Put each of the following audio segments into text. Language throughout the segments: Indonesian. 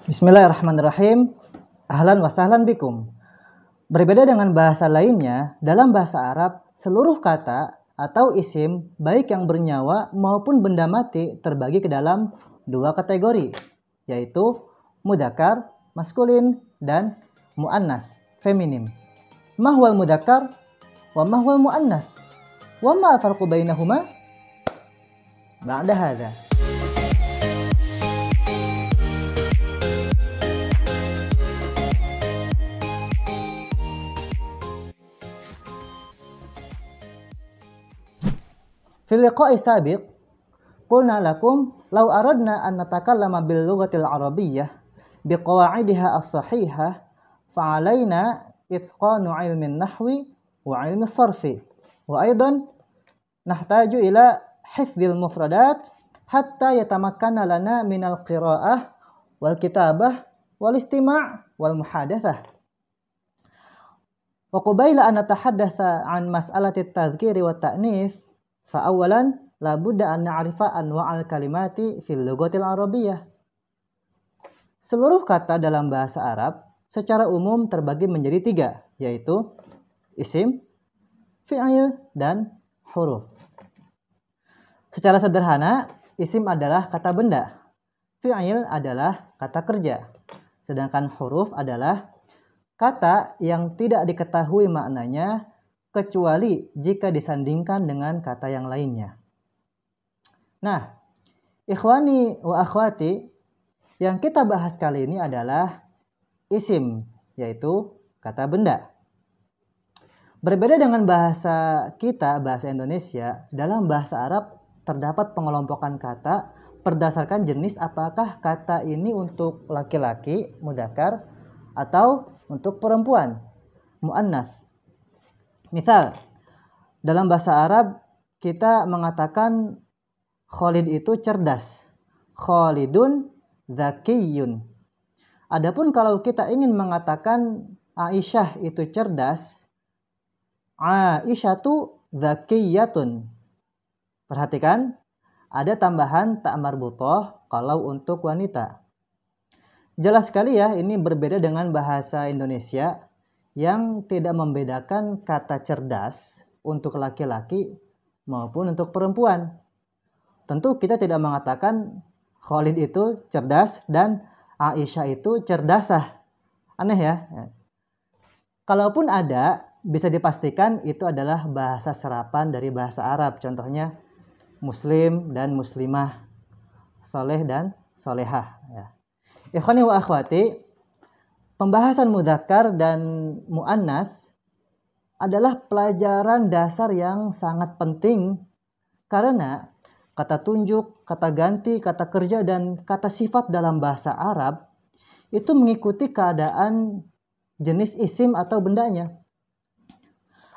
Bismillahirrahmanirrahim. Ahlan wa sahlan bikum. Berbeda dengan bahasa lainnya, dalam bahasa Arab, seluruh kata atau isim, baik yang bernyawa maupun benda mati, terbagi ke dalam dua kategori, yaitu mudzakkar, maskulin, dan muannas, feminim. Ma huwal mudzakkar wa ma huwal muannas? Wa ma al-farqu bainahuma? Ba'da hadza. في اللقاء السابق قلنا لكم لو أردنا أن نتكلم باللغة العربية بقواعدها الصحيحة فعلينا إتقان علم النحو وعلم الصرف، وأيضا نحتاج إلى حفظ المفردات حتى يتمكن لنا من القراءة والكتابة والاستماع والمحادثة. وقبيل أن نتحدث عن مسألة التذكير والتأنيث فأولا لابد أن نعرف أنواع الكلمات في اللغة العربية. Seluruh kata dalam bahasa Arab secara umum terbagi menjadi tiga, yaitu isim, fi'il, dan huruf. Secara sederhana, isim adalah kata benda, fi'il adalah kata kerja, sedangkan huruf adalah kata yang tidak diketahui maknanya kecuali jika disandingkan dengan kata yang lainnya. Nah, ikhwani wa akhwati, yang kita bahas kali ini adalah isim, yaitu kata benda. Berbeda dengan bahasa kita, bahasa Indonesia, dalam bahasa Arab terdapat pengelompokan kata berdasarkan jenis, apakah kata ini untuk laki-laki, mudzakkar, atau untuk perempuan, muannas. Misal, dalam bahasa Arab kita mengatakan Khalid itu cerdas. Khalidun zakiyun. Adapun kalau kita ingin mengatakan Aisyah itu cerdas, Aisyatu zakiyatun. Perhatikan, ada tambahan ta marbuthoh kalau untuk wanita. Jelas sekali ya, ini berbeda dengan bahasa Indonesia yang tidak membedakan kata cerdas untuk laki-laki maupun untuk perempuan. Tentu kita tidak mengatakan Khalid itu cerdas dan Aisyah itu cerdasah. Aneh ya. Kalaupun ada, bisa dipastikan itu adalah bahasa serapan dari bahasa Arab. Contohnya muslim dan muslimah, soleh dan solehah. Ikhwani wa akhwati, pembahasan mudzakkar dan muannas adalah pelajaran dasar yang sangat penting karena kata tunjuk, kata ganti, kata kerja, dan kata sifat dalam bahasa Arab itu mengikuti keadaan jenis isim atau bendanya.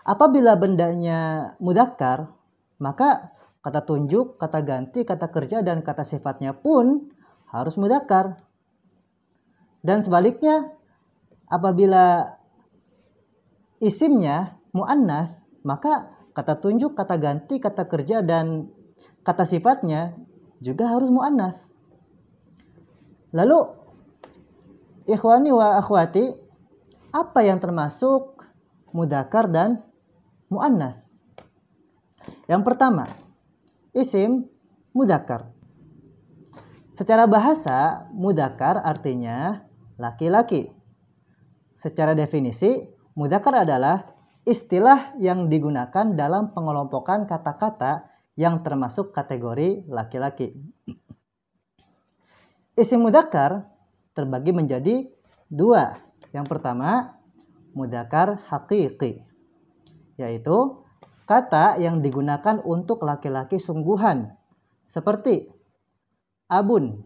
Apabila bendanya mudzakkar, maka kata tunjuk, kata ganti, kata kerja, dan kata sifatnya pun harus mudzakkar. Dan sebaliknya, apabila isimnya muannas, maka kata tunjuk, kata ganti, kata kerja, dan kata sifatnya juga harus muannas. Lalu, ikhwani wa akhwati, apa yang termasuk mudzakkar dan muannas? Yang pertama, isim mudzakkar. Secara bahasa, mudzakkar artinya laki-laki. Secara definisi, mudzakkar adalah istilah yang digunakan dalam pengelompokan kata-kata yang termasuk kategori laki-laki. Isim mudzakkar terbagi menjadi dua. Yang pertama, mudzakkar haqiqi, yaitu kata yang digunakan untuk laki-laki sungguhan, seperti abun,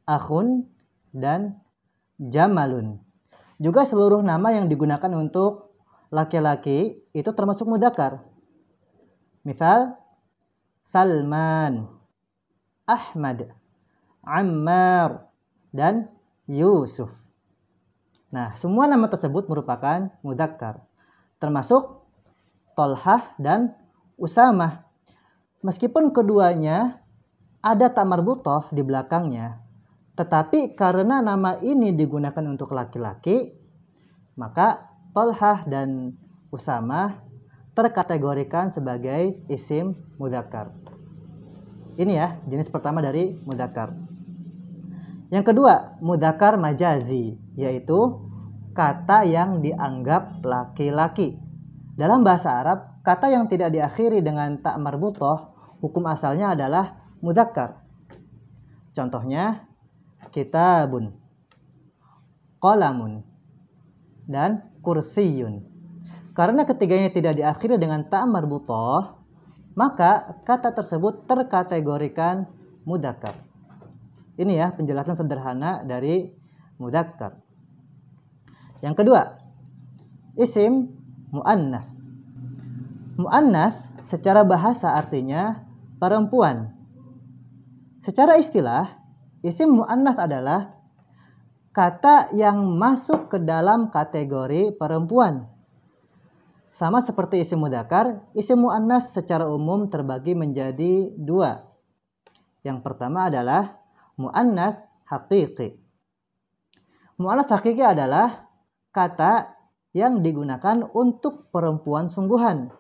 akhun, dan jamalun. Juga seluruh nama yang digunakan untuk laki-laki itu termasuk mudzakkar. Misal, Salman, Ahmad, Ammar, dan Yusuf. Nah, semua nama tersebut merupakan mudzakkar, termasuk Tolhah dan Usamah. Meskipun keduanya ada ta marbuthoh di belakangnya, Tetapi karena nama ini digunakan untuk laki-laki, maka Tolhah dan Usamah terkategorikan sebagai isim mudzakkar. Ini ya, jenis pertama dari mudzakkar. Yang kedua, mudzakkar majazi, yaitu kata yang dianggap laki-laki. Dalam bahasa Arab, kata yang tidak diakhiri dengan ta marbuthoh, hukum asalnya adalah mudzakkar. Contohnya, kitabun, qalamun, dan kursiyun. Karena ketiganya tidak diakhiri dengan ta marbuthoh, maka kata tersebut terkategorikan mudzakkar. Ini ya penjelasan sederhana dari mudzakkar. Yang kedua, isim muannas. Muannas secara bahasa artinya perempuan. Secara istilah, isim muannas adalah kata yang masuk ke dalam kategori perempuan. Sama seperti isim mudzakkar, isim muannas secara umum terbagi menjadi dua. Yang pertama adalah muannas haqiqi. Muannas haqiqi adalah kata yang digunakan untuk perempuan sungguhan,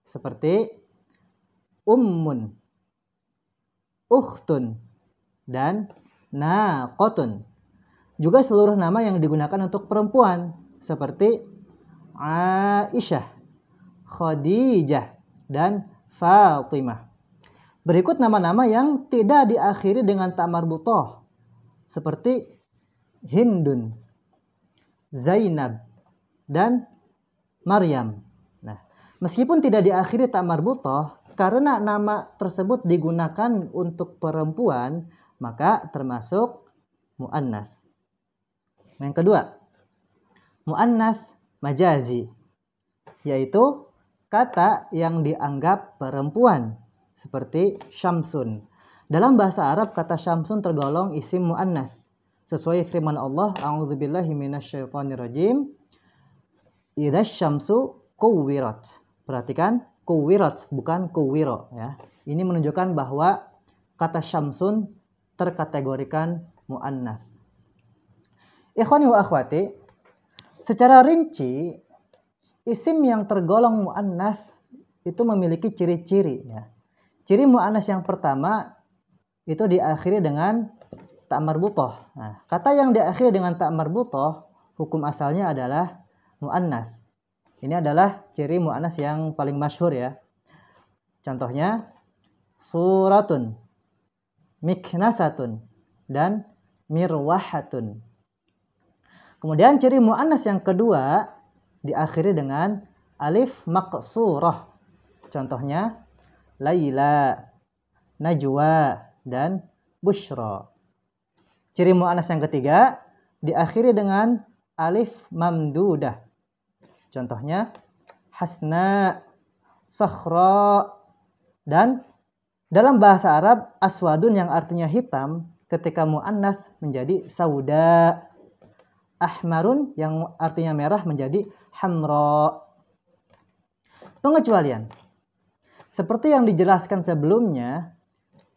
seperti ummun, ukhtun, dan naqotun. Juga seluruh nama yang digunakan untuk perempuan, seperti Aisyah, Khadijah, dan Fatimah. Berikut nama-nama yang tidak diakhiri dengan ta marbuthoh, seperti Hindun, Zainab, dan Maryam. Nah, meskipun tidak diakhiri ta marbuthoh, karena nama tersebut digunakan untuk perempuan, maka termasuk muannas. Yang kedua, muannas majazi, yaitu kata yang dianggap perempuan, seperti syamsun. Dalam bahasa Arab, kata syamsun tergolong isim muannas. Sesuai firman Allah, a'udzubillahi minasyaitonirrajim, idza syamsu kuwirat. Perhatikan, kuwirat bukan kuwiro ya. Ini menunjukkan bahwa kata syamsun terkategorikan muannas. Ikhwani wa akhwati, secara rinci isim yang tergolong muannas itu memiliki ciri-ciri ya. Ciri muannas yang pertama itu diakhiri dengan ta marbuthoh. Nah, kata yang diakhiri dengan ta marbuthoh hukum asalnya adalah muannas. Ini adalah ciri muannas yang paling masyhur ya. Contohnya suratun, miknasatun, dan mirwahatun. Kemudian ciri muannas yang kedua diakhiri dengan alif maqsurah. Contohnya Laila, Najwa, dan Bushra. Ciri muannas yang ketiga diakhiri dengan alif mamdudah. Contohnya Hasna, Sakhra, dan dalam bahasa Arab aswadun yang artinya hitam ketika muannas menjadi sauda. Ahmarun yang artinya merah menjadi hamra. Pengecualian. Seperti yang dijelaskan sebelumnya,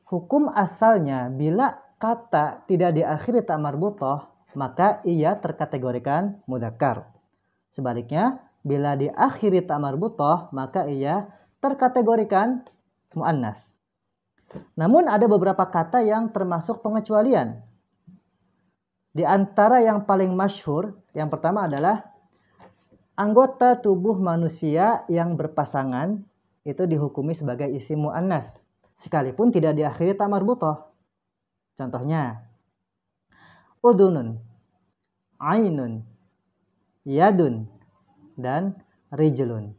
hukum asalnya bila kata tidak diakhiri ta marbuthoh, maka ia terkategorikan mudzakkar. Sebaliknya, bila diakhiri ta marbuthoh, maka ia terkategorikan muannas. Namun ada beberapa kata yang termasuk pengecualian. Di antara yang paling masyhur, yang pertama adalah anggota tubuh manusia yang berpasangan itu dihukumi sebagai isim muannas sekalipun tidak diakhiri ta marbuthoh. Contohnya udhunun, ainun, yadun, dan rijlun.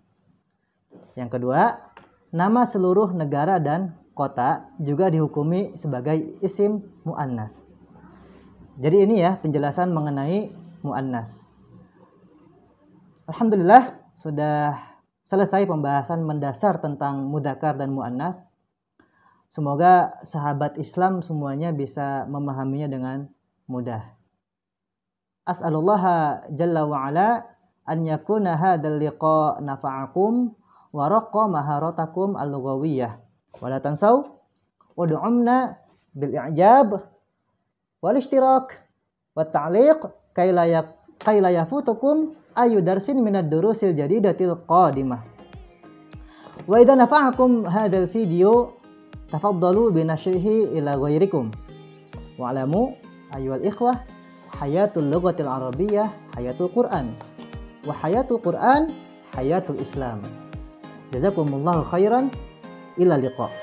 Yang kedua, nama seluruh negara dan kota juga dihukumi sebagai isim muannas. Jadi ini ya penjelasan mengenai muannas. Alhamdulillah sudah selesai pembahasan mendasar tentang mudzakkar dan muannas. Semoga sahabat Islam semuanya bisa memahaminya dengan mudah. As'alullaha jalla wa ala an yakuna hadzal liqa nafa'akum wa raqqa maharatakum al-lughawiyyah. Wa la tansaw ud'umna bil i'jab wal ishtirak wat ta'liq kay la yafutukum ayu darsin minad durusil jadidatil qadimah. Wa idza nafa'akum hadzal video tafaddalu bi nashrihi ila ghairikum. Wa'lamu ayyuhal ikhwah hayatul lughatil arabiyyah hayatul Qur'an wa hayatul Qur'an hayatul Islam. Jazakumullahu khairan, ila liqa.